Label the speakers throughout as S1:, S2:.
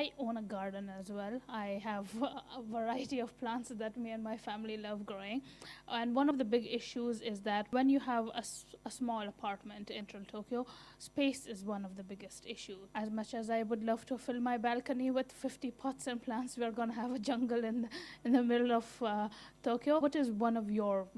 S1: I own a garden as well. I have a variety of plants that me and my family love growing. And one of the big issues is that when you have a small apartment in Tokyo, space is one of the biggest issues. As much as I would love to fill my balcony with 50 pots and plants, we're going to have a jungle in the middle of Tokyo. What is one of your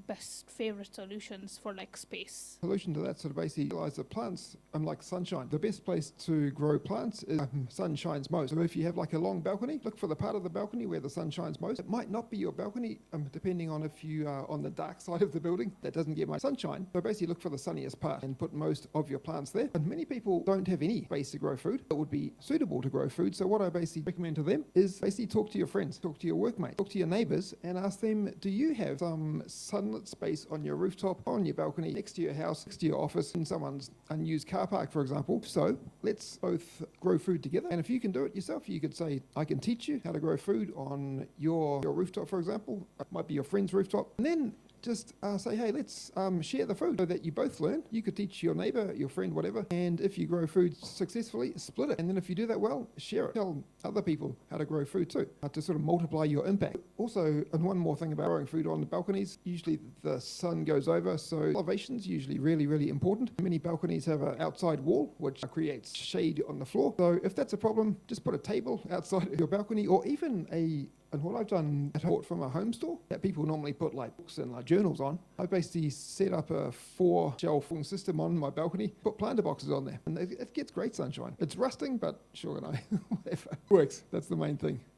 S1: best favorite solutions for space?
S2: Solution to that sort of basically realize that plants like sunshine. The best place to grow plants is sun shines most. So if you have a long balcony, look for the part of the balcony where the sun shines most. It might not be your balcony, depending on if you are on the dark side of the building that doesn't get much sunshine. So basically look for the sunniest part and put most of your plants there. And many people don't have any space to grow food that would be suitable to grow food. So what I basically recommend to them is basically talk to your friends, talk to your workmates, talk to your neighbors and ask them, do you have some sunlit space on your rooftop, on your balcony, next to your house, next to your office, in someone's unused car park, for example? So let's both grow food together. And if you can do it yourself, you could say, I can teach you how to grow food on your rooftop, for example. It might be your friend's rooftop. And then just say, hey, let's share the food so that you both learn. You could teach your neighbor, your friend, whatever. And if you grow food successfully, split it. And then if you do that well, share it. Tell other people how to grow food too, to sort of multiply your impact. Also, and one more thing about growing food on the balconies, usually the sun goes over, so elevation's usually really, really important. Many balconies have an outside wall, which creates shade on the floor. So if that's a problem, just put a table outside of your balcony, or even and what I've done at bought from a home store that people normally put books and journals on, I basically set up a 4-shelf system on my balcony, put planter boxes on there, and it gets great sunshine. It's rusting, but sure, whatever. Works. That's the main thing.